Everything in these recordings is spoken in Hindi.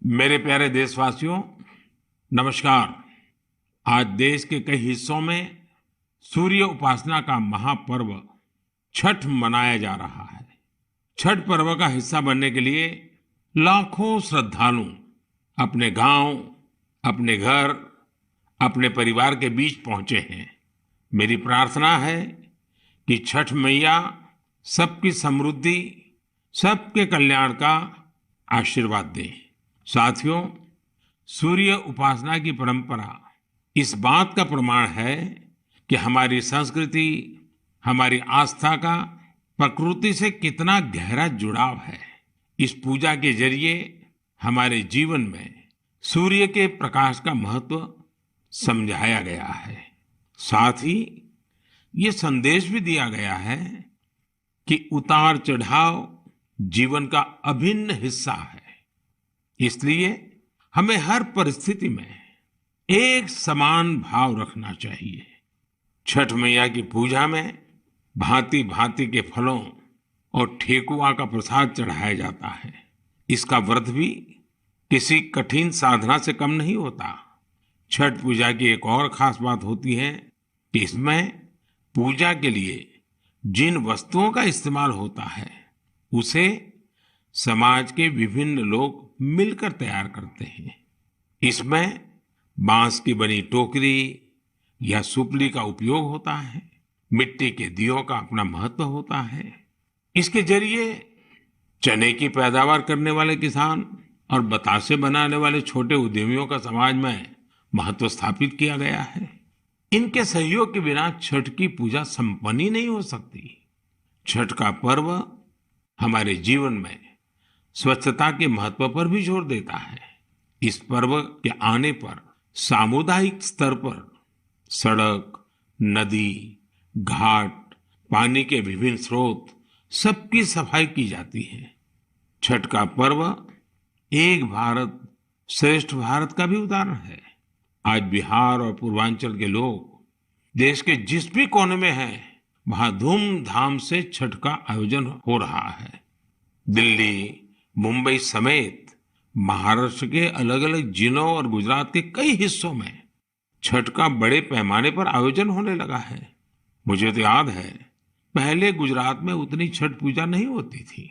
मेरे प्यारे देशवासियों, नमस्कार। आज देश के कई हिस्सों में सूर्य उपासना का महापर्व छठ मनाया जा रहा है। छठ पर्व का हिस्सा बनने के लिए लाखों श्रद्धालु अपने गांव, अपने घर, अपने परिवार के बीच पहुंचे हैं। मेरी प्रार्थना है कि छठ मैया सबकी समृद्धि, सबके कल्याण का आशीर्वाद दें। साथियों, सूर्य उपासना की परंपरा इस बात का प्रमाण है कि हमारी संस्कृति, हमारी आस्था का प्रकृति से कितना गहरा जुड़ाव है। इस पूजा के जरिए हमारे जीवन में सूर्य के प्रकाश का महत्व समझाया गया है। साथ ही ये संदेश भी दिया गया है कि उतार चढ़ाव जीवन का अभिन्न हिस्सा है। इसलिए हमें हर परिस्थिति में एक समान भाव रखना चाहिए। छठ मैया की पूजा में भांति भांति के फलों और ठेकुआ का प्रसाद चढ़ाया जाता है। इसका व्रत भी किसी कठिन साधना से कम नहीं होता। छठ पूजा की एक और खास बात होती है कि इसमें पूजा के लिए जिन वस्तुओं का इस्तेमाल होता है उसे समाज के विभिन्न लोग मिलकर तैयार करते हैं। इसमें बांस की बनी टोकरी या सुपली का उपयोग होता है। मिट्टी के दियों का अपना महत्व होता है। इसके जरिए चने की पैदावार करने वाले किसान और बतासे बनाने वाले छोटे उद्यमियों का समाज में महत्व स्थापित किया गया है। इनके सहयोग के बिना छठ की पूजा संपन्न ही नहीं हो सकती। छठ का पर्व हमारे जीवन में स्वच्छता के महत्व पर भी जोर देता है। इस पर्व के आने पर सामुदायिक स्तर पर सड़क, नदी, घाट, पानी के विभिन्न स्रोत सबकी सफाई की जाती है। छठ का पर्व एक भारत श्रेष्ठ भारत का भी उदाहरण है। आज बिहार और पूर्वांचल के लोग देश के जिस भी कोने में हैं, वहां धूमधाम से छठ का आयोजन हो रहा है। दिल्ली, मुंबई समेत महाराष्ट्र के अलग अलग जिलों और गुजरात के कई हिस्सों में छठ का बड़े पैमाने पर आयोजन होने लगा है। मुझे तो याद है, पहले गुजरात में उतनी छठ पूजा नहीं होती थी,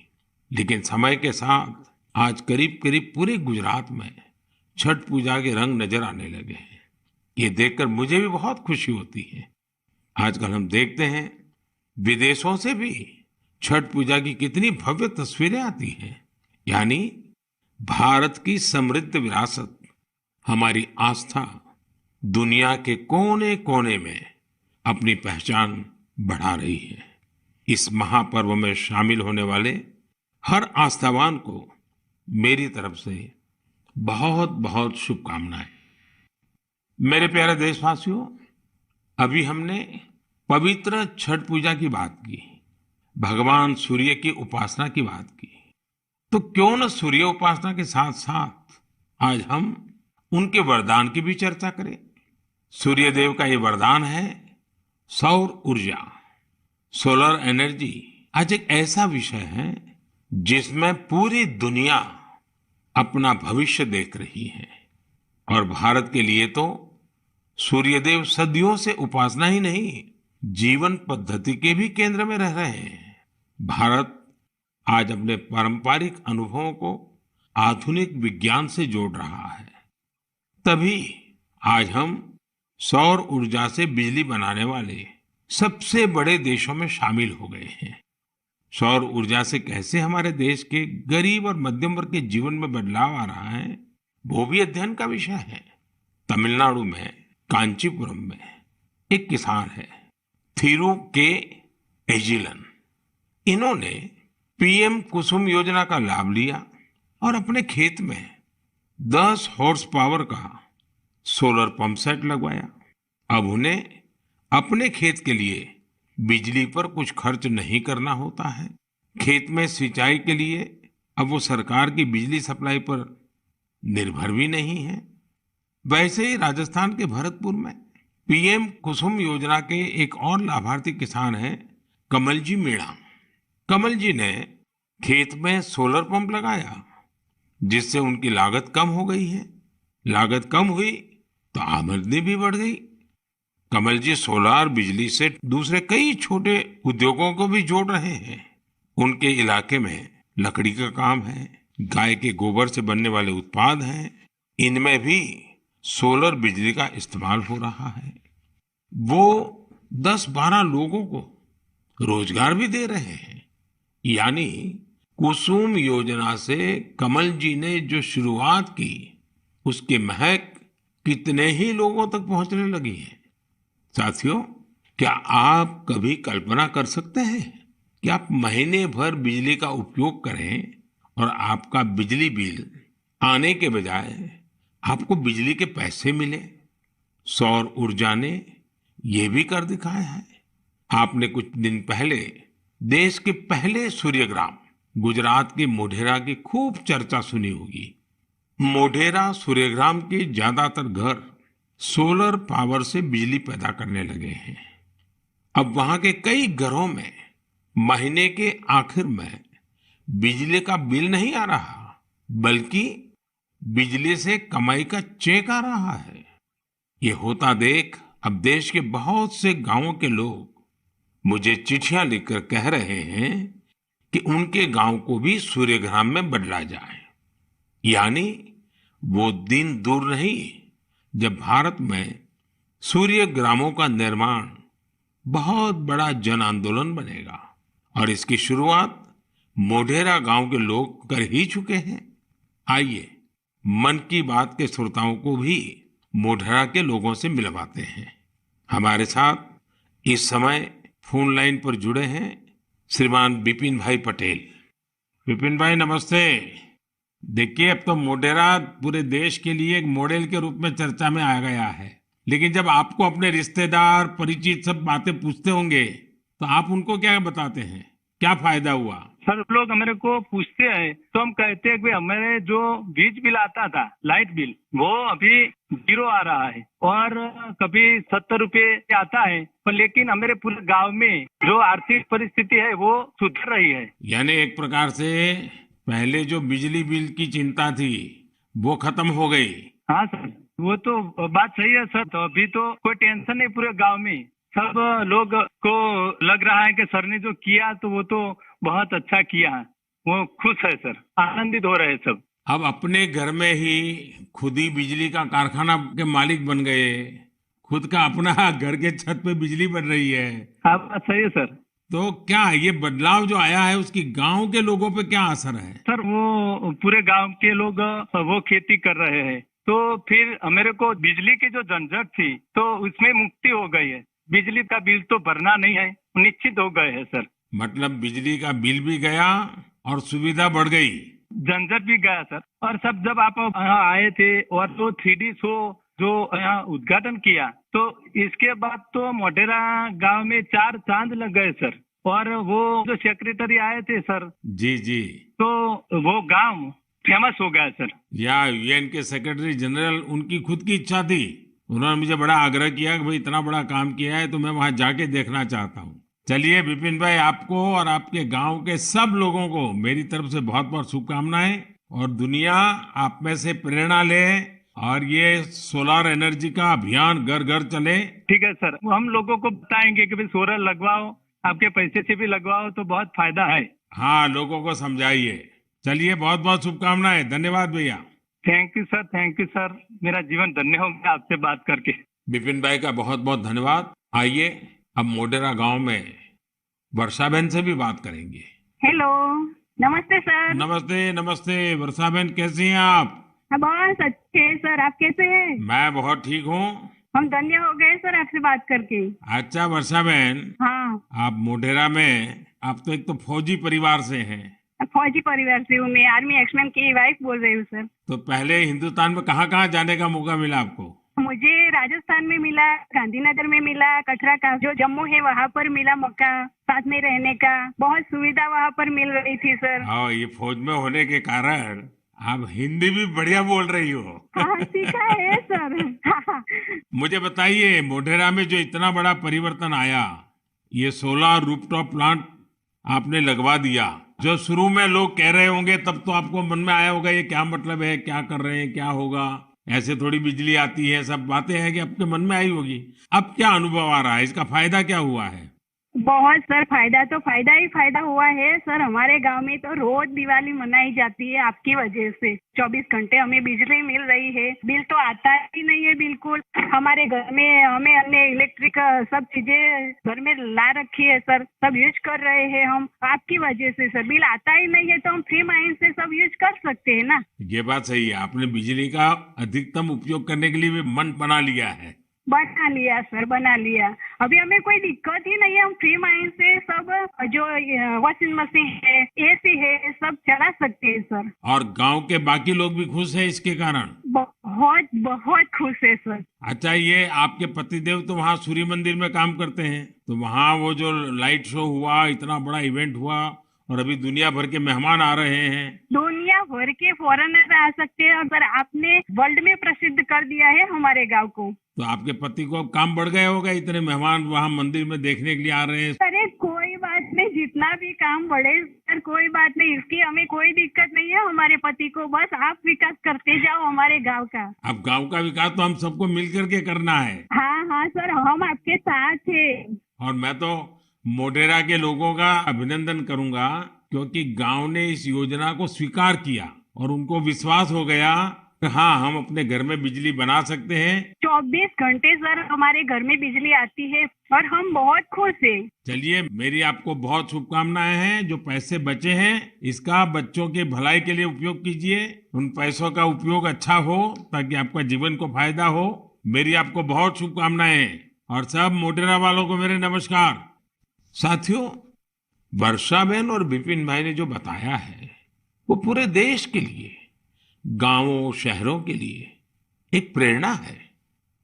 लेकिन समय के साथ आज करीब करीब पूरे गुजरात में छठ पूजा के रंग नजर आने लगे हैं। ये देखकर मुझे भी बहुत खुशी होती है। आजकल हम देखते हैं विदेशों से भी छठ पूजा की कितनी भव्य तस्वीरें आती हैं। यानी भारत की समृद्ध विरासत, हमारी आस्था दुनिया के कोने कोने में अपनी पहचान बढ़ा रही है। इस महापर्व में शामिल होने वाले हर आस्थावान को मेरी तरफ से बहुत बहुत शुभकामनाएं। मेरे प्यारे देशवासियों, अभी हमने पवित्र छठ पूजा की बात की, भगवान सूर्य की उपासना की बात की। तो क्यों न सूर्य उपासना के साथ साथ आज हम उनके वरदान की भी चर्चा करें। सूर्य देव का ये वरदान है सौर ऊर्जा, सोलर एनर्जी। आज एक ऐसा विषय है जिसमें पूरी दुनिया अपना भविष्य देख रही है। और भारत के लिए तो सूर्यदेव सदियों से उपासना ही नहीं, जीवन पद्धति के भी केंद्र में रह रहे हैं। भारत आज अपने पारंपरिक अनुभवों को आधुनिक विज्ञान से जोड़ रहा है। तभी आज हम सौर ऊर्जा से बिजली बनाने वाले सबसे बड़े देशों में शामिल हो गए हैं। सौर ऊर्जा से कैसे हमारे देश के गरीब और मध्यम वर्ग के जीवन में बदलाव आ रहा है, वो भी अध्ययन का विषय है। तमिलनाडु में कांचीपुरम में एक किसान है, थिरु के एजिलन। इन्होंने पीएम कुसुम योजना का लाभ लिया और अपने खेत में 10 हॉर्स पावर का सोलर पंप सेट लगवाया। अब उन्हें अपने खेत के लिए बिजली पर कुछ खर्च नहीं करना होता है। खेत में सिंचाई के लिए अब वो सरकार की बिजली सप्लाई पर निर्भर भी नहीं है। वैसे ही राजस्थान के भरतपुर में पीएम कुसुम योजना के एक और लाभार्थी किसान हैं कमलजी मीणा। कमल जी ने खेत में सोलर पंप लगाया, जिससे उनकी लागत कम हो गई है। लागत कम हुई तो आमदनी भी बढ़ गई। कमल जी सोलार बिजली से दूसरे कई छोटे उद्योगों को भी जोड़ रहे हैं। उनके इलाके में लकड़ी का काम है, गाय के गोबर से बनने वाले उत्पाद हैं, इनमें भी सोलर बिजली का इस्तेमाल हो रहा है। वो 10-12 लोगों को रोजगार भी दे रहे हैं। यानी कुसुम योजना से कमल जी ने जो शुरुआत की, उसकी महक कितने ही लोगों तक पहुंचने लगी है। साथियों, क्या आप कभी कल्पना कर सकते हैं कि आप महीने भर बिजली का उपयोग करें और आपका बिजली बिल आने के बजाय आपको बिजली के पैसे मिले? सौर ऊर्जा ने ये भी कर दिखाया है। आपने कुछ दिन पहले देश के पहले सूर्यग्राम गुजरात के मोढेरा की खूब चर्चा सुनी होगी। मोढेरा सूर्यग्राम के ज्यादातर घर सोलर पावर से बिजली पैदा करने लगे हैं। अब वहां के कई घरों में महीने के आखिर में बिजली का बिल नहीं आ रहा, बल्कि बिजली से कमाई का चेक आ रहा है। ये होता देख अब देश के बहुत से गांवों के लोग मुझे चिट्ठियां लिखकर कह रहे हैं कि उनके गांव को भी सूर्यग्राम में बदला जाए। यानी वो दिन दूर नहीं जब भारत में सूर्य ग्रामों का निर्माण बहुत बड़ा जन आंदोलन बनेगा। और इसकी शुरुआत मोढेरा गांव के लोग कर ही चुके हैं। आइए मन की बात के श्रोताओं को भी मोढेरा के लोगों से मिलवाते हैं। हमारे साथ इस समय फोन लाइन पर जुड़े हैं श्रीमान विपिन भाई पटेल। विपिन भाई नमस्ते। देखिए, अब तो मोढेरा पूरे देश के लिए एक मॉडल के रूप में चर्चा में आ गया है। लेकिन जब आपको अपने रिश्तेदार परिचित सब बातें पूछते होंगे तो आप उनको क्या बताते हैं? क्या फायदा हुआ? सर, लोग हमारे को पूछते हैं तो हम कहते हैं कि हमारे जो बीज बिल आता था, लाइट बिल, वो अभी 0 आ रहा है और कभी 70 रुपए आता है। पर लेकिन हमारे पूरे गांव में जो आर्थिक परिस्थिति है वो सुधर रही है। यानी एक प्रकार से पहले जो बिजली बिल की चिंता थी वो खत्म हो गई। हाँ सर, वो तो बात सही है सर। तो अभी तो कोई टेंशन नहीं पूरे गांव में। सब लोग को लग रहा है कि सर ने जो किया तो वो तो बहुत अच्छा किया है। वो खुश है सर, आनंदित हो रहे हैं सब। अब अपने घर में ही खुद ही बिजली का कारखाना के मालिक बन गए। खुद का अपना घर के छत पे बिजली बन रही है। हाँ, बात सही है सर। तो क्या ये बदलाव जो आया है उसकी गांव के लोगों पे क्या असर है? सर, वो पूरे गांव के लोग वो खेती कर रहे हैं तो फिर मेरे को बिजली की जो झंझट थी तो उसमें मुक्ति हो गई है। बिजली का बिल तो भरना नहीं है, निश्चित हो गए है सर। मतलब बिजली का बिल भी गया और सुविधा बढ़ गई, झंझट भी गया सर। और सब जब आप यहाँ आए थे और तो 3D शो जो यहाँ उद्घाटन किया तो इसके बाद तो मोढेरा गांव में 4 चांद लग गए सर। और वो जो सेक्रेटरी आए थे सर, जी जी, तो वो गांव फेमस हो गया सर। या यूएन के सेक्रेटरी जनरल, उनकी खुद की इच्छा थी। उन्होंने मुझे बड़ा आग्रह किया कि भाई इतना बड़ा काम किया है तो मैं वहां जाके देखना चाहता हूँ। चलिए विपिन भाई, आपको और आपके गांव के सब लोगों को मेरी तरफ से बहुत बहुत शुभकामनाएं। और दुनिया आप में से प्रेरणा ले और ये सोलर एनर्जी का अभियान घर घर चले। ठीक है सर, हम लोगों को बताएंगे कि भाई सोलर लगवाओ, आपके पैसे से भी लगवाओ तो बहुत फायदा है। हाँ, लोगों को समझाइए। चलिए, बहुत बहुत शुभकामनाएं। धन्यवाद भैया। Thank you sir, thank you sir. मेरा जीवन धन्य हो गया आपसे बात करके। विपिन भाई का बहुत बहुत धन्यवाद। आइए अब मोढेरा गांव में वर्षा बहन से भी बात करेंगे। हेलो, नमस्ते सर। नमस्ते नमस्ते। वर्षा बहन कैसी हैं आप? बहुत अच्छे हैं सर, आप कैसे हैं? मैं बहुत ठीक हूँ। हम धन्य हो गए सर आपसे बात करके। अच्छा वर्षा बहन, हाँ, आप मोढेरा में, आप तो एक तो फौजी परिवार से हैं। फौजी परिवार से हूँ मैं, आर्मी एक्समैन की वाइफ बोल रही हूँ सर। तो पहले हिंदुस्तान में कहाँ कहाँ जाने का मौका मिला आपको? मुझे राजस्थान में मिला, गांधीनगर में मिला, कटरा का जो जम्मू है वहाँ पर मिला मौका साथ में रहने का। बहुत सुविधा वहाँ पर मिल रही थी सर। हाँ, ये फौज में होने के कारण आप हिंदी भी बढ़िया बोल रही हो। हाँ, सीखा है सर। मुझे बताइए, मोढेरा में जो इतना बड़ा परिवर्तन आया, ये सोलर रूफटॉप प्लांट आपने लगवा दिया। जो शुरू में लोग कह रहे होंगे तब तो आपको मन में आया होगा ये क्या मतलब है, क्या कर रहे हैं, क्या होगा, ऐसे थोड़ी बिजली आती है, सब बातें हैं कि आपके मन में आई होगी। अब क्या अनुभव आ रहा है, इसका फायदा क्या हुआ है? बहुत सर, फायदा तो फायदा ही फायदा हुआ है सर। हमारे गांव में तो रोज दिवाली मनाई जाती है आपकी वजह से। 24 घंटे हमें बिजली मिल रही है, बिल तो आता ही नहीं है बिल्कुल। हमारे घर में हमें अन्य इलेक्ट्रिक सब चीजें घर में ला रखी है सर, सब यूज कर रहे हैं हम आपकी वजह से सर। बिल आता ही नहीं है तो हम फ्री माइंड से सब यूज कर सकते हैं ना। ये बात सही है, आपने बिजली का अधिकतम उपयोग करने के लिए भी मन बना लिया है। बना लिया सर, बना लिया। अभी हमें कोई दिक्कत ही नहीं है, हम फ्री माइंड से सब जो वॉशिंग मशीन है, एसी है, सब चला सकते हैं सर। और गांव के बाकी लोग भी खुश हैं इसके कारण? बहुत बहुत खुश है सर। अच्छा, ये आपके पतिदेव तो वहाँ सूर्य मंदिर में काम करते हैं, तो वहाँ वो जो लाइट शो हुआ, इतना बड़ा इवेंट हुआ, और अभी दुनिया भर के मेहमान आ रहे हैं। दुनिया भर के फॉरेनर आ सकते हैं और सर आपने वर्ल्ड में प्रसिद्ध कर दिया है हमारे गांव को। तो आपके पति को अब काम बढ़ गया होगा, इतने मेहमान वहाँ मंदिर में देखने के लिए आ रहे हैं। अरे कोई बात नहीं, जितना भी काम बढ़े सर, कोई बात नहीं, इसकी हमें कोई दिक्कत नहीं है हमारे पति को। बस आप विकास करते जाओ हमारे गांव का। अब गांव का विकास तो हम सबको मिल करके करना है। हाँ हाँ सर, हम आपके साथ हैं। और मैं तो मोढेरा के लोगों का अभिनंदन करूंगा, क्योंकि गांव ने इस योजना को स्वीकार किया और उनको विश्वास हो गया कि हाँ, हम अपने घर में बिजली बना सकते हैं। 24 घंटे सर हमारे घर में बिजली आती है और हम बहुत खुश हैं। चलिए, मेरी आपको बहुत शुभकामनाएं हैं। जो पैसे बचे हैं इसका बच्चों के भलाई के लिए उपयोग कीजिए। उन पैसों का उपयोग अच्छा हो ताकि आपका जीवन को फायदा हो। मेरी आपको बहुत शुभकामनाएं और सब मोढेरा वालों को मेरे नमस्कार। साथियों, वर्षाबेन और विपिन भाई ने जो बताया है वो पूरे देश के लिए, गांवों शहरों के लिए एक प्रेरणा है।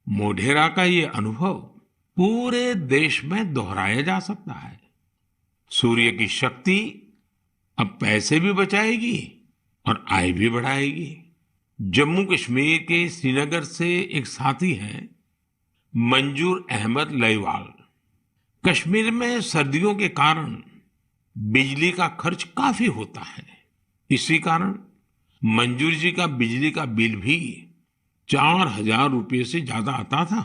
मोढेरा का ये अनुभव पूरे देश में दोहराया जा सकता है। सूर्य की शक्ति अब पैसे भी बचाएगी और आय भी बढ़ाएगी। जम्मू कश्मीर के श्रीनगर से एक साथी हैं मंजूर अहमद लईवाल। कश्मीर में सर्दियों के कारण बिजली का खर्च काफी होता है। इसी कारण मंजूर जी का बिजली का बिल भी 4,000 रुपये से ज्यादा आता था।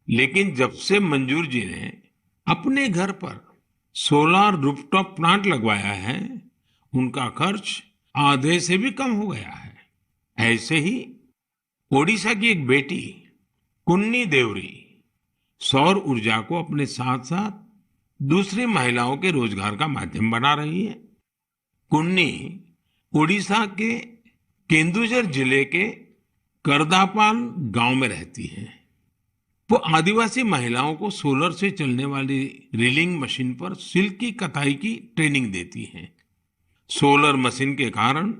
लेकिन जब से मंजूर जी ने अपने घर पर सोलर रूफटॉप प्लांट लगवाया है, उनका खर्च आधे से भी कम हो गया है। ऐसे ही ओडिशा की एक बेटी कुन्नी देवरी सौर ऊर्जा को अपने साथ साथ दूसरी महिलाओं के रोजगार का माध्यम बना रही है। कुन्नी ओडिशा के केंदुझर जिले के करदापाल गांव में रहती है। वो आदिवासी महिलाओं को सोलर से चलने वाली रीलिंग मशीन पर सिल्क की कताई की ट्रेनिंग देती हैं। सोलर मशीन के कारण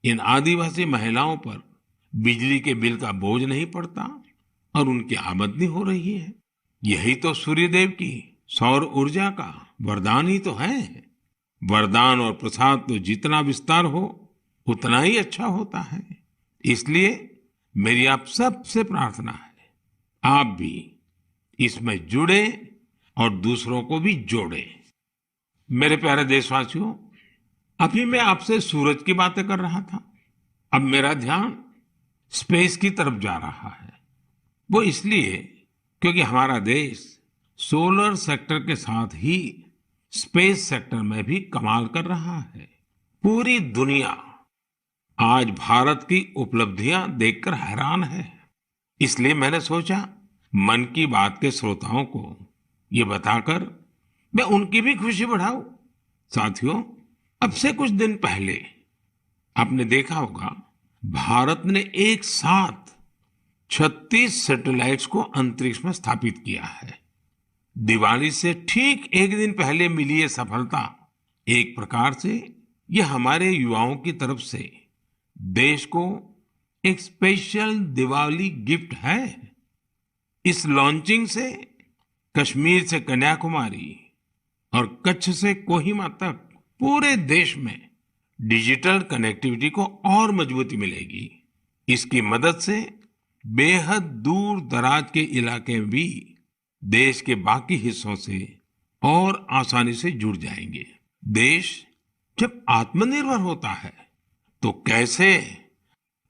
इन आदिवासी महिलाओं पर बिजली के बिल का बोझ नहीं पड़ता और उनकी आमदनी हो रही है। यही तो सूर्यदेव की सौर ऊर्जा का वरदान ही तो है। वरदान और प्रसाद तो जितना विस्तार हो उतना ही अच्छा होता है। इसलिए मेरी आप सबसे प्रार्थना है, आप भी इसमें जुड़े और दूसरों को भी जोड़े। मेरे प्यारे देशवासियों, अभी मैं आपसे सूरज की बातें कर रहा था। अब मेरा ध्यान स्पेस की तरफ जा रहा है। वो इसलिए क्योंकि हमारा देश सोलर सेक्टर के साथ ही स्पेस सेक्टर में भी कमाल कर रहा है। पूरी दुनिया आज भारत की उपलब्धियां देखकर हैरान है। इसलिए मैंने सोचा मन की बात के श्रोताओं को ये बताकर मैं उनकी भी खुशी बढ़ाऊं। साथियों, अब से कुछ दिन पहले आपने देखा होगा भारत ने एक साथ 36 सैटेलाइट्स को अंतरिक्ष में स्थापित किया है। दिवाली से ठीक एक दिन पहले मिली ये सफलता एक प्रकार से ये हमारे युवाओं की तरफ से देश को एक स्पेशल दिवाली गिफ्ट है। इस लॉन्चिंग से कश्मीर से कन्याकुमारी और कच्छ से कोहिमा तक पूरे देश में डिजिटल कनेक्टिविटी को और मजबूती मिलेगी। इसकी मदद से बेहद दूर दराज के इलाके भी देश के बाकी हिस्सों से और आसानी से जुड़ जाएंगे। देश जब आत्मनिर्भर होता है तो कैसे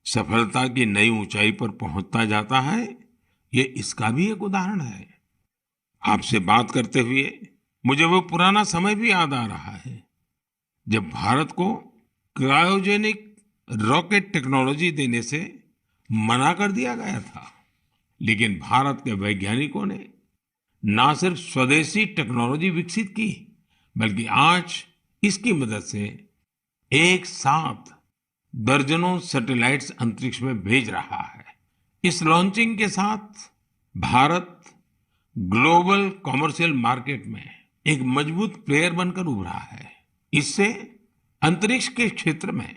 सफलता की नई ऊंचाई पर पहुंचता जाता है, ये इसका भी एक उदाहरण है। आपसे बात करते हुए मुझे वो पुराना समय भी याद आ रहा है जब भारत को क्रायोजेनिक रॉकेट टेक्नोलॉजी देने से मना कर दिया गया था। लेकिन भारत के वैज्ञानिकों ने ना सिर्फ स्वदेशी टेक्नोलॉजी विकसित की, बल्कि आज इसकी मदद से एक साथ दर्जनों सैटेलाइट्स अंतरिक्ष में भेज रहा है। इस लॉन्चिंग के साथ भारत ग्लोबल कॉमर्शियल मार्केट में एक मजबूत प्लेयर बनकर उभरा है। इससे अंतरिक्ष के क्षेत्र में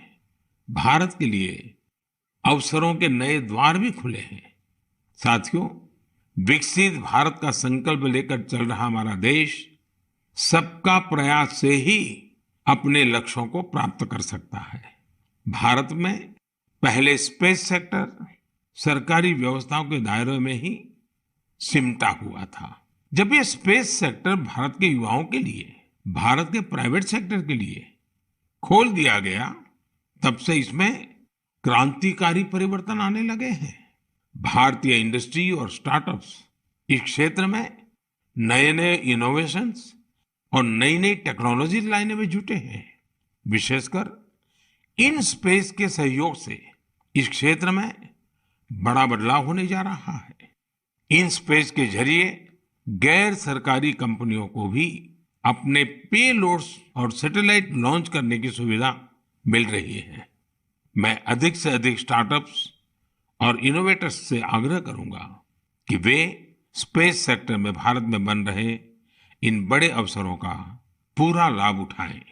भारत के लिए अवसरों के नए द्वार भी खुले हैं। साथियों, विकसित भारत का संकल्प लेकर चल रहा हमारा देश सबका प्रयास से ही अपने लक्ष्यों को प्राप्त कर सकता है। भारत में पहले स्पेस सेक्टर सरकारी व्यवस्थाओं के दायरे में ही सिमटा हुआ था। जब ये स्पेस सेक्टर भारत के युवाओं के लिए, भारत के प्राइवेट सेक्टर के लिए खोल दिया गया, तब से इसमें क्रांतिकारी परिवर्तन आने लगे हैं। भारतीय इंडस्ट्री और स्टार्टअप्स इस क्षेत्र में नए नए इनोवेशंस और नई नई टेक्नोलॉजी लाने में जुटे हैं। विशेषकर इन स्पेस के सहयोग से इस क्षेत्र में बड़ा बदलाव होने जा रहा है। इन स्पेस के जरिए गैर सरकारी कंपनियों को भी अपने पेलोड्स और सैटेलाइट लॉन्च करने की सुविधा मिल रही है। मैं अधिक से अधिक स्टार्टअप्स और इनोवेटर्स से आग्रह करूंगा कि वे स्पेस सेक्टर में भारत में बन रहे इन बड़े अवसरों का पूरा लाभ उठाएं।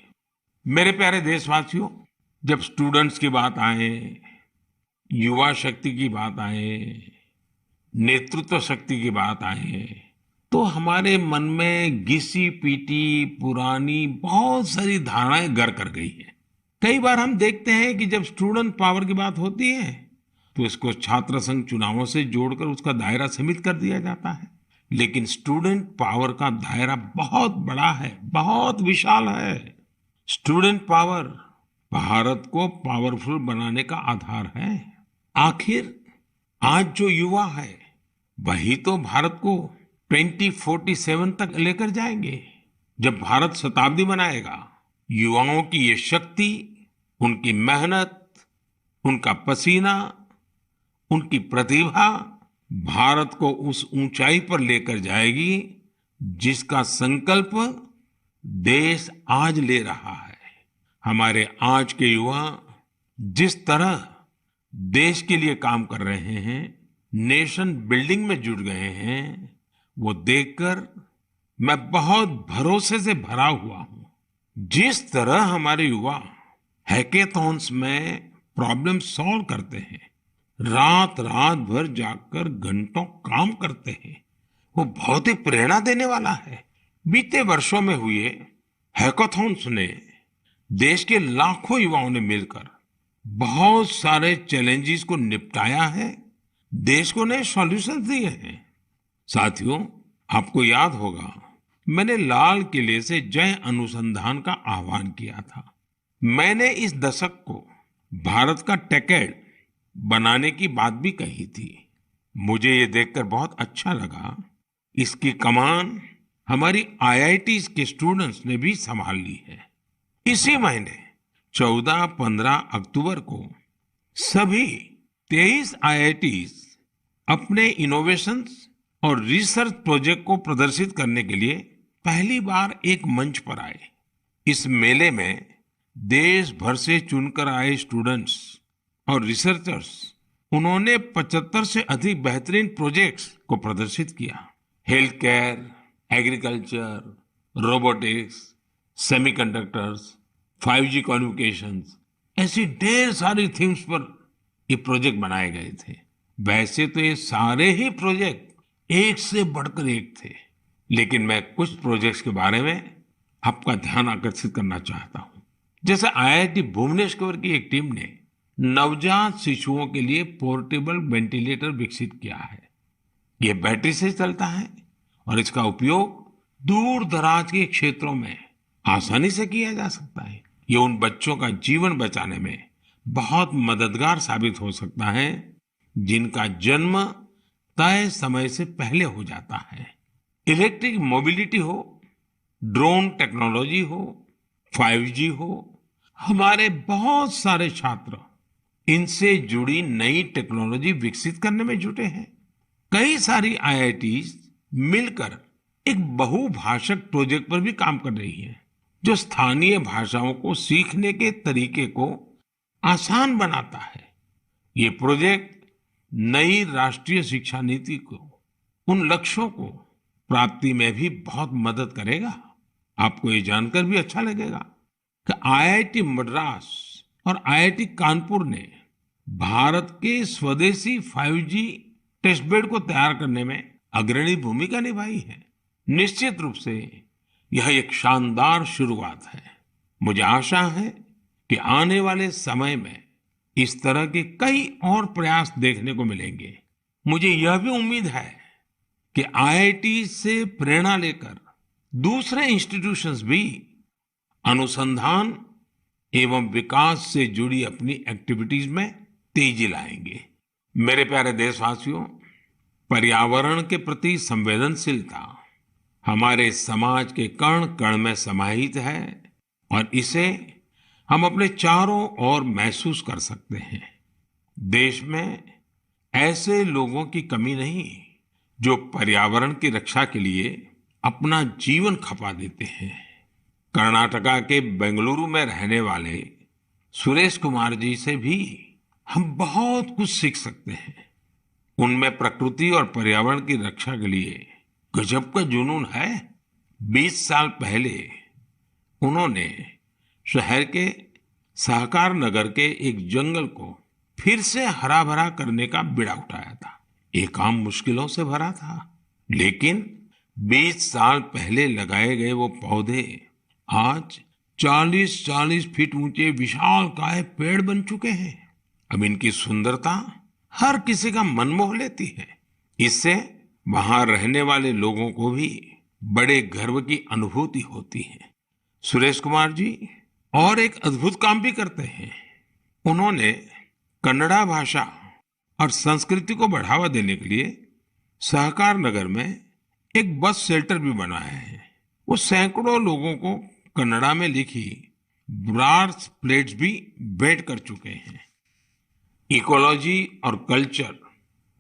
मेरे प्यारे देशवासियों, जब स्टूडेंट्स की बात आए, युवा शक्ति की बात आए, नेतृत्व शक्ति की बात आए, तो हमारे मन में घिसी पीटी पुरानी बहुत सारी धारणाएं घर कर गई हैं। कई बार हम देखते हैं कि जब स्टूडेंट पावर की बात होती है तो इसको छात्र संघ चुनावों से जोड़कर उसका दायरा सीमित कर दिया जाता है। लेकिन स्टूडेंट पावर का दायरा बहुत बड़ा है, बहुत विशाल है। स्टूडेंट पावर भारत को पावरफुल बनाने का आधार है। आखिर आज जो युवा है वही तो भारत को 2047 तक लेकर जाएंगे। जब भारत शताब्दी मनाएगा, युवाओं की ये शक्ति, उनकी मेहनत, उनका पसीना, उनकी प्रतिभा भारत को उस ऊंचाई पर लेकर जाएगी जिसका संकल्प देश आज ले रहा है। हमारे आज के युवा जिस तरह देश के लिए काम कर रहे हैं, नेशन बिल्डिंग में जुट गए हैं, वो देखकर मैं बहुत भरोसे से भरा हुआ हूं। जिस तरह हमारे युवा हैकेथॉन्स में प्रॉब्लम सॉल्व करते हैं, रात रात भर जाकर घंटों काम करते हैं, वो बहुत ही प्रेरणा देने वाला है। बीते वर्षों में हुए हैकाथॉन्स ने देश के लाखों युवाओं ने मिलकर बहुत सारे चैलेंजेस को निपटाया है, देश को नए सॉल्यूशन दिए हैं। साथियों, आपको याद होगा मैंने लाल किले से जय अनुसंधान का आह्वान किया था। मैंने इस दशक को भारत का टेकेड बनाने की बात भी कही थी। मुझे ये देखकर बहुत अच्छा लगा, इसकी कमान हमारी आईआईटीज के स्टूडेंट्स ने भी संभाल ली है। इसी महीने 14-15 अक्टूबर को सभी 23 आईआईटीज अपने इनोवेशंस और रिसर्च प्रोजेक्ट को प्रदर्शित करने के लिए पहली बार एक मंच पर आए। इस मेले में देश भर से चुनकर आए स्टूडेंट्स और रिसर्चर्स, उन्होंने 75 से अधिक बेहतरीन प्रोजेक्ट्स को प्रदर्शित किया। Health care, agriculture, robotics, semiconductors, 5G communications, ऐसी ढेर सारी थीम्स पर ये प्रोजेक्ट बनाए गए थे। वैसे तो ये सारे ही प्रोजेक्ट एक से बढ़कर एक थे, लेकिन मैं कुछ प्रोजेक्ट्स के बारे में आपका ध्यान आकर्षित करना चाहता हूं। जैसे आईआईटी भुवनेश्वर की एक टीम ने नवजात शिशुओं के लिए पोर्टेबल वेंटिलेटर विकसित किया है। ये बैटरी से चलता है और इसका उपयोग दूर दराज के क्षेत्रों में आसानी से किया जा सकता है। ये उन बच्चों का जीवन बचाने में बहुत मददगार साबित हो सकता है जिनका जन्म तय समय से पहले हो जाता है। इलेक्ट्रिक मोबिलिटी हो, ड्रोन टेक्नोलॉजी हो, 5G हो, हमारे बहुत सारे छात्र इनसे जुड़ी नई टेक्नोलॉजी विकसित करने में जुटे हैं। कई सारी IITs मिलकर एक बहुभाषक प्रोजेक्ट पर भी काम कर रही है, जो स्थानीय भाषाओं को सीखने के तरीके को आसान बनाता है। ये प्रोजेक्ट नई राष्ट्रीय शिक्षा नीति को, उन लक्ष्यों को प्राप्ति में भी बहुत मदद करेगा। आपको ये जानकर भी अच्छा लगेगा कि IIT मद्रास और IIT कानपुर ने भारत के स्वदेशी 5G टेस्टबेड को तैयार करने में अग्रणी भूमिका निभाई है। निश्चित रूप से यह एक शानदार शुरुआत है। मुझे आशा है कि आने वाले समय में इस तरह के कई और प्रयास देखने को मिलेंगे। मुझे यह भी उम्मीद है कि IIT से प्रेरणा लेकर दूसरे इंस्टीट्यूशंस भी अनुसंधान एवं विकास से जुड़ी अपनी एक्टिविटीज में तेजी लाएंगे। मेरे प्यारे देशवासियों, पर्यावरण के प्रति संवेदनशीलता हमारे समाज के कण कण में समाहित है और इसे हम अपने चारों ओर महसूस कर सकते हैं। देश में ऐसे लोगों की कमी नहीं जो पर्यावरण की रक्षा के लिए अपना जीवन खपा देते हैं। कर्नाटका के बेंगलुरु में रहने वाले सुरेश कुमार जी से भी हम बहुत कुछ सीख सकते हैं। उनमें प्रकृति और पर्यावरण की रक्षा के लिए गजब का जुनून है। 20 साल पहले उन्होंने शहर के सहकार नगर के एक जंगल को फिर से हरा भरा करने का बीड़ा उठाया था। ये काम मुश्किलों से भरा था, लेकिन 20 साल पहले लगाए गए वो पौधे आज 40-40 फीट ऊंचे विशालकाय पेड़ बन चुके हैं। अब इनकी सुंदरता हर किसी का मन मोह लेती है। इससे वहां रहने वाले लोगों को भी बड़े गर्व की अनुभूति होती है। सुरेश कुमार जी और एक अद्भुत काम भी करते हैं। उन्होंने कन्नड़ा भाषा और संस्कृति को बढ़ावा देने के लिए सहकार नगर में एक बस शेल्टर भी बनाया है। वो सैकड़ों लोगों को कन्नड़ा में लिखी ब्रास प्लेट्स भी भेंट कर चुके हैं। इकोलॉजी और कल्चर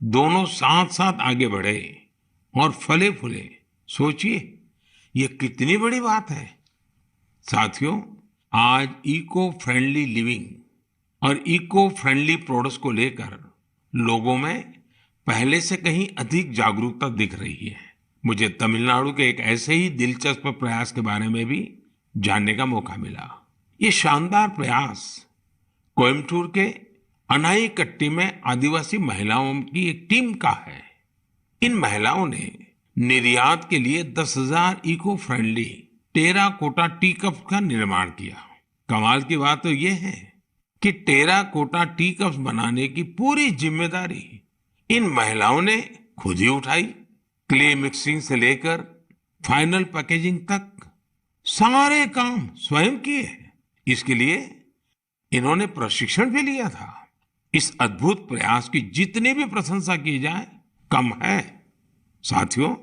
दोनों साथ साथ आगे बढ़े और फले फूले। सोचिए, ये कितनी बड़ी बात है। साथियों, आज इको फ्रेंडली लिविंग और इको फ्रेंडली प्रोडक्ट्स को लेकर लोगों में पहले से कहीं अधिक जागरूकता दिख रही है। मुझे तमिलनाडु के एक ऐसे ही दिलचस्प प्रयास के बारे में भी जानने का मौका मिला। ये शानदार प्रयास कोयम्बटूर के अनाईकट्टी में आदिवासी महिलाओं की एक टीम का है। इन महिलाओं ने निर्यात के लिए 10,000 eco friendly terracotta tea cups का निर्माण किया। कमाल की बात तो यह है कि टेराकोटा टी कप्स बनाने की पूरी जिम्मेदारी इन महिलाओं ने खुद ही उठाई। क्ले मिक्सिंग से लेकर फाइनल पैकेजिंग तक सारे काम स्वयं किए। इसके लिए इन्होंने प्रशिक्षण भी लिया था। इस अद्भुत प्रयास की जितनी भी प्रशंसा की जाए कम है। साथियों,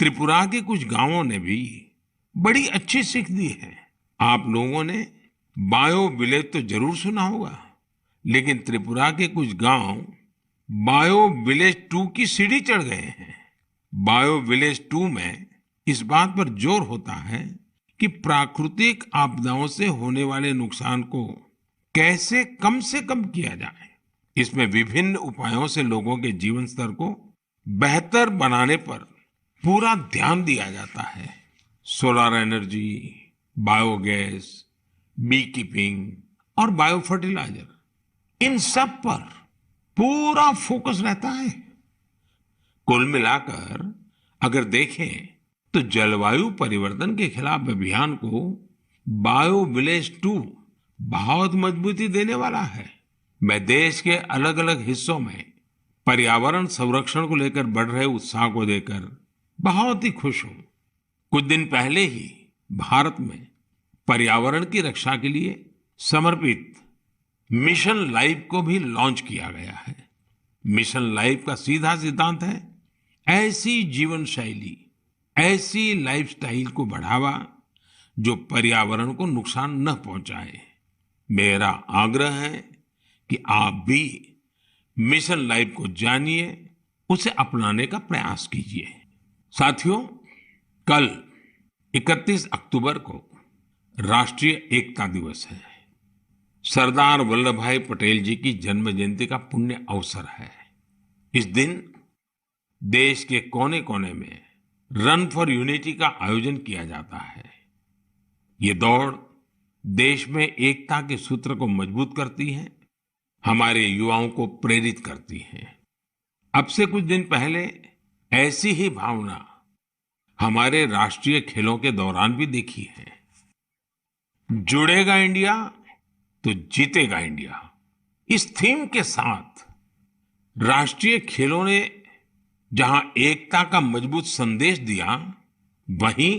त्रिपुरा के कुछ गांवों ने भी बड़ी अच्छी सीख दी है। आप लोगों ने बायो विलेज तो जरूर सुना होगा, लेकिन त्रिपुरा के कुछ गांव बायो विलेज 2 की सीढ़ी चढ़ गए हैं। बायो विलेज 2 में इस बात पर जोर होता है कि प्राकृतिक आपदाओं से होने वाले नुकसान को कैसे कम से कम किया जाए। इसमें विभिन्न उपायों से लोगों के जीवन स्तर को बेहतर बनाने पर पूरा ध्यान दिया जाता है। Solar energy, biogas, bee keeping और बायो फर्टिलाइजर, इन सब पर पूरा फोकस रहता है। कुल मिलाकर अगर देखें तो जलवायु परिवर्तन के खिलाफ अभियान को बायो विलेज 2 बहुत मजबूती देने वाला है। मैं देश के अलग अलग हिस्सों में पर्यावरण संरक्षण को लेकर बढ़ रहे उत्साह को देखकर बहुत ही खुश हूं। कुछ दिन पहले ही भारत में पर्यावरण की रक्षा के लिए समर्पित मिशन लाइफ को भी लॉन्च किया गया है। मिशन लाइफ का सीधा सिद्धांत है ऐसी जीवन शैली, ऐसी लाइफस्टाइल को बढ़ावा जो पर्यावरण को नुकसान न पहुंचाए। मेरा आग्रह है कि आप भी मिशन लाइफ को जानिए, उसे अपनाने का प्रयास कीजिए। साथियों, कल 31 अक्टूबर को राष्ट्रीय एकता दिवस है। सरदार वल्लभ भाई पटेल जी की जन्म जयंती का पुण्य अवसर है। इस दिन देश के कोने कोने में रन फॉर यूनिटी का आयोजन किया जाता है। ये दौड़ देश में एकता के सूत्र को मजबूत करती है, हमारे युवाओं को प्रेरित करती है। अब से कुछ दिन पहले ऐसी ही भावना हमारे राष्ट्रीय खेलों के दौरान भी देखी है। जुड़ेगा इंडिया तो जीतेगा इंडिया, इस थीम के साथ राष्ट्रीय खेलों ने जहां एकता का मजबूत संदेश दिया, वहीं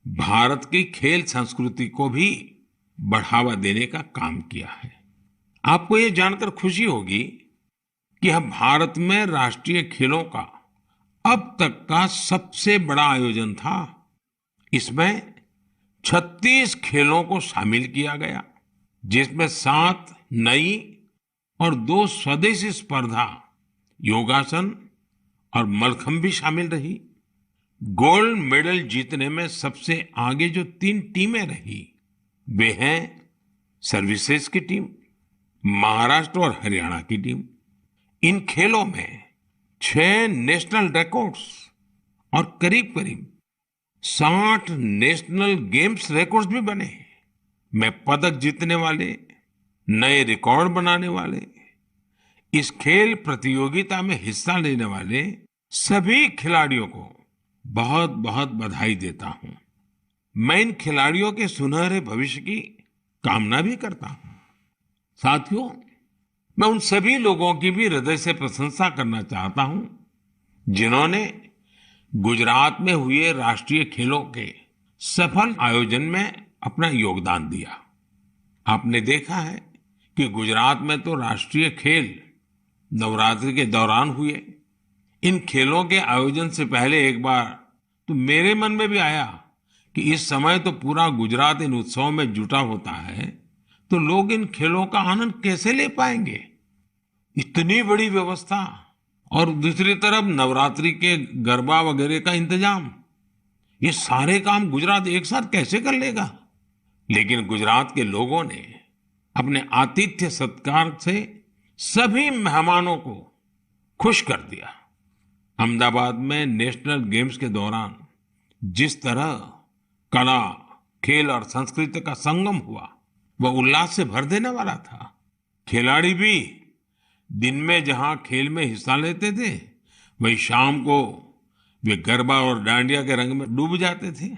भारत की खेल संस्कृति को भी बढ़ावा देने का काम किया है। आपको ये जानकर खुशी होगी कि यह भारत में राष्ट्रीय खेलों का अब तक का सबसे बड़ा आयोजन था। इसमें 36 खेलों को शामिल किया गया, जिसमें 7 नई और 2 स्वदेशी स्पर्धा योगासन और मलखंब भी शामिल रही। गोल्ड मेडल जीतने में सबसे आगे जो 3 टीमें रही, वे हैं सर्विसेज की टीम, महाराष्ट्र और हरियाणा की टीम। इन खेलों में 6 नेशनल रिकॉर्ड्स और करीब करीब 60 नेशनल गेम्स रिकॉर्ड्स भी बने। मैं पदक जीतने वाले, नए रिकॉर्ड बनाने वाले, इस खेल प्रतियोगिता में हिस्सा लेने वाले सभी खिलाड़ियों को बहुत बहुत बधाई देता हूं। मैं इन खिलाड़ियों के सुनहरे भविष्य की कामना भी करता हूं। साथियों, मैं उन सभी लोगों की भी हृदय से प्रशंसा करना चाहता हूं जिन्होंने गुजरात में हुए राष्ट्रीय खेलों के सफल आयोजन में अपना योगदान दिया। आपने देखा है कि गुजरात में तो राष्ट्रीय खेल नवरात्रि के दौरान हुए। इन खेलों के आयोजन से पहले एक बार तो मेरे मन में भी आया कि इस समय तो पूरा गुजरात इन उत्सवों में जुटा होता है, तो लोग इन खेलों का आनंद कैसे ले पाएंगे। इतनी बड़ी व्यवस्था और दूसरी तरफ नवरात्रि के गरबा वगैरह का इंतजाम, ये सारे काम गुजरात एक साथ कैसे कर लेगा। लेकिन गुजरात के लोगों ने अपने आतिथ्य सत्कार से सभी मेहमानों को खुश कर दिया। अहमदाबाद में नेशनल गेम्स के दौरान जिस तरह कला, खेल और संस्कृति का संगम हुआ, वह उल्लास से भर देने वाला था। खिलाड़ी भी दिन में जहां खेल में हिस्सा लेते थे, वहीं शाम को वे गरबा और डांडिया के रंग में डूब जाते थे।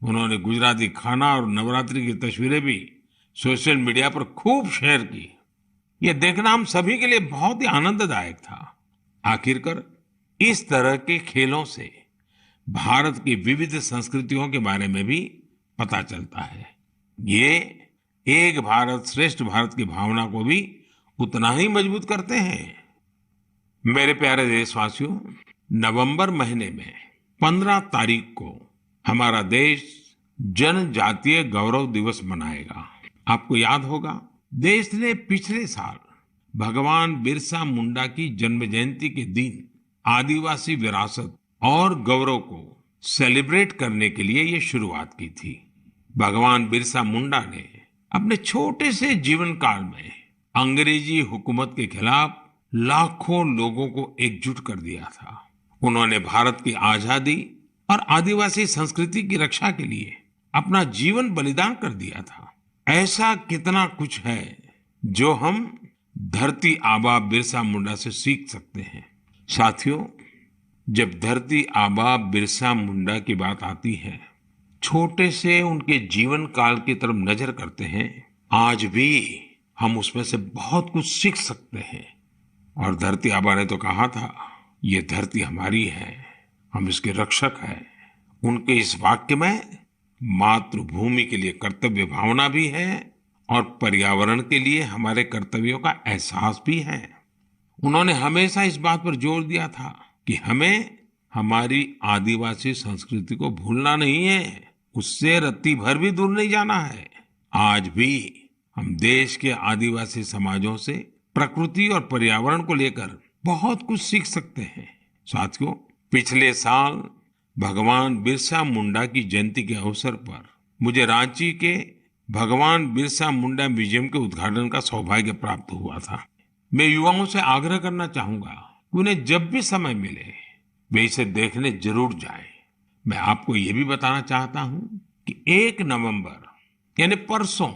उन्होंने गुजराती खाना और नवरात्रि की तस्वीरें भी सोशल मीडिया पर खूब शेयर की। यह देखना हम सभी के लिए बहुत ही आनंददायक था। आखिरकार इस तरह के खेलों से भारत की विविध संस्कृतियों के बारे में भी पता चलता है। ये एक भारत श्रेष्ठ भारत की भावना को भी उतना ही मजबूत करते हैं। मेरे प्यारे देशवासियों, नवंबर महीने में 15 तारीख को हमारा देश जनजातीय गौरव दिवस मनाएगा। आपको याद होगा, देश ने पिछले साल भगवान बिरसा मुंडा की जन्म जयंती के दिन आदिवासी विरासत और गौरव को सेलिब्रेट करने के लिए ये शुरुआत की थी। भगवान बिरसा मुंडा ने अपने छोटे से जीवन काल में अंग्रेजी हुकूमत के खिलाफ लाखों लोगों को एकजुट कर दिया था। उन्होंने भारत की आजादी और आदिवासी संस्कृति की रक्षा के लिए अपना जीवन बलिदान कर दिया था। ऐसा कितना कुछ है जो हम धरती आबा बिरसा मुंडा से सीख सकते हैं। साथियों, जब धरती आबा बिरसा मुंडा की बात आती है, छोटे से उनके जीवन काल की तरफ नजर करते हैं, आज भी हम उसमें से बहुत कुछ सीख सकते हैं। और धरती आबा ने तो कहा था, ये धरती हमारी है, हम इसके रक्षक हैं। उनके इस वाक्य में मातृभूमि के लिए कर्तव्य भावना भी है और पर्यावरण के लिए हमारे कर्तव्यों का एहसास भी है। उन्होंने हमेशा इस बात पर जोर दिया था कि हमें हमारी आदिवासी संस्कृति को भूलना नहीं है, उससे रत्ती भर भी दूर नहीं जाना है। आज भी हम देश के आदिवासी समाजों से प्रकृति और पर्यावरण को लेकर बहुत कुछ सीख सकते हैं। साथियों, पिछले साल भगवान बिरसा मुंडा की जयंती के अवसर पर मुझे रांची के भगवान बिरसा मुंडा म्यूजियम के उद्घाटन का सौभाग्य प्राप्त हुआ था। मैं युवाओं से आग्रह करना चाहूंगा कि उन्हें जब भी समय मिले वे इसे देखने जरूर जाएं। मैं आपको ये भी बताना चाहता हूं कि 1 नवंबर यानी परसों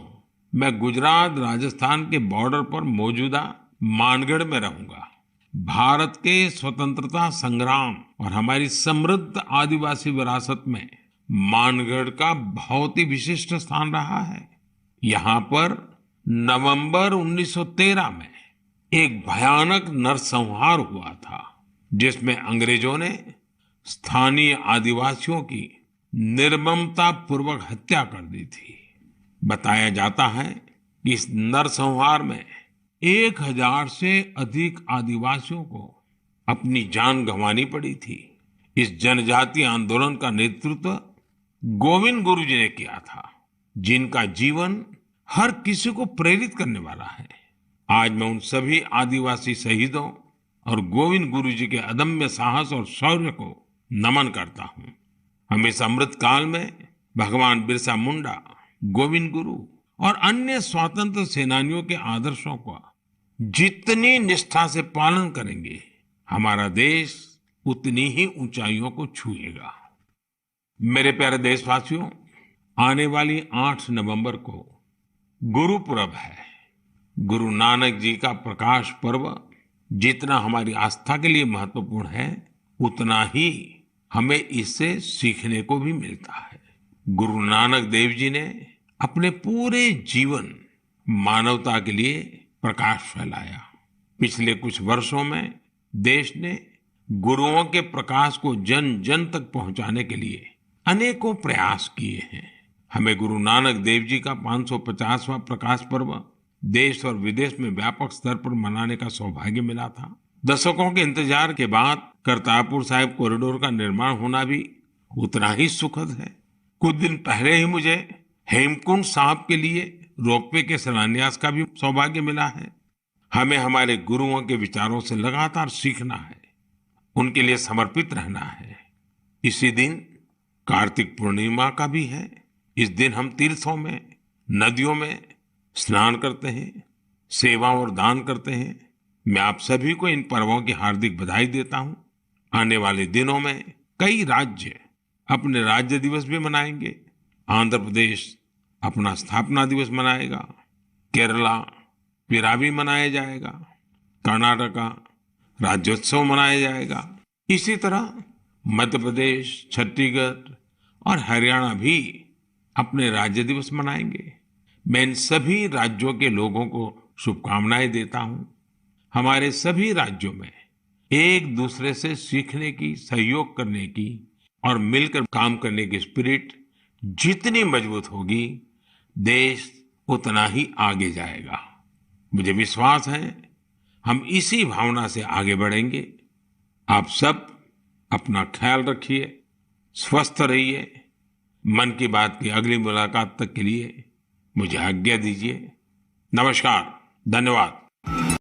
मैं गुजरात राजस्थान के बॉर्डर पर मौजूदा मानगढ़ में रहूंगा। भारत के स्वतंत्रता संग्राम और हमारी समृद्ध आदिवासी विरासत में मानगढ़ का बहुत ही विशिष्ट स्थान रहा है। यहाँ पर नवंबर 1913 में एक भयानक नरसंहार हुआ था, जिसमें अंग्रेजों ने स्थानीय आदिवासियों की निर्ममता पूर्वक हत्या कर दी थी। बताया जाता है कि इस नरसंहार में 1000 से अधिक आदिवासियों को अपनी जान गंवानी पड़ी थी। इस जनजातीय आंदोलन का नेतृत्व गोविंद गुरु जी ने किया था, जिनका जीवन हर किसी को प्रेरित करने वाला है। आज मैं उन सभी आदिवासी शहीदों और गोविंद गुरु जी के अदम्य साहस और शौर्य को नमन करता हूँ। हम इस अमृत काल में भगवान बिरसा मुंडा, गोविंद गुरु और अन्य स्वतंत्र सेनानियों के आदर्शों का जितनी निष्ठा से पालन करेंगे, हमारा देश उतनी ही ऊंचाइयों को छुएगा। मेरे प्यारे देशवासियों, आने वाली 8 नवंबर को गुरुपुरब है। गुरु नानक जी का प्रकाश पर्व जितना हमारी आस्था के लिए महत्वपूर्ण है, उतना ही हमें इससे सीखने को भी मिलता है। गुरु नानक देव जी ने अपने पूरे जीवन मानवता के लिए प्रकाश फैलाया। पिछले कुछ वर्षों में देश ने गुरुओं के प्रकाश को जन जन तक पहुंचाने के लिए अनेकों प्रयास किए हैं। हमें गुरु नानक देव जी का 550वां प्रकाश पर्व देश और विदेश में व्यापक स्तर पर मनाने का सौभाग्य मिला था। दशकों के इंतजार के बाद करतारपुर साहिब कॉरिडोर का निर्माण होना भी उतना ही सुखद है। कुछ दिन पहले ही मुझे हेमकुंड साहिब के लिए रोपवे के शिलान्यास का भी सौभाग्य मिला है। हमें हमारे गुरुओं के विचारों से लगातार सीखना है, उनके लिए समर्पित रहना है। इसी दिन कार्तिक पूर्णिमा का भी है। इस दिन हम तीर्थों में, नदियों में स्नान करते हैं, सेवा और दान करते हैं। मैं आप सभी को इन पर्वों की हार्दिक बधाई देता हूं। आने वाले दिनों में कई राज्य अपने राज्य दिवस भी मनाएंगे। आंध्र प्रदेश अपना स्थापना दिवस मनाएगा, केरला पिरावी मनाया जाएगा, कर्नाटका राज्योत्सव मनाया जाएगा। इसी तरह मध्य प्रदेश, छत्तीसगढ़ और हरियाणा भी अपने राज्य दिवस मनाएंगे। मैं इन सभी राज्यों के लोगों को शुभकामनाएं देता हूं। हमारे सभी राज्यों में एक दूसरे से सीखने की, सहयोग करने की और मिलकर काम करने की स्पिरिट जितनी मजबूत होगी, देश उतना ही आगे जाएगा। मुझे विश्वास है हम इसी भावना से आगे बढ़ेंगे। आप सब अपना ख्याल रखिए, स्वस्थ रहिए। मन की बात की अगली मुलाकात तक के लिए मुझे आज्ञा दीजिए। नमस्कार, धन्यवाद।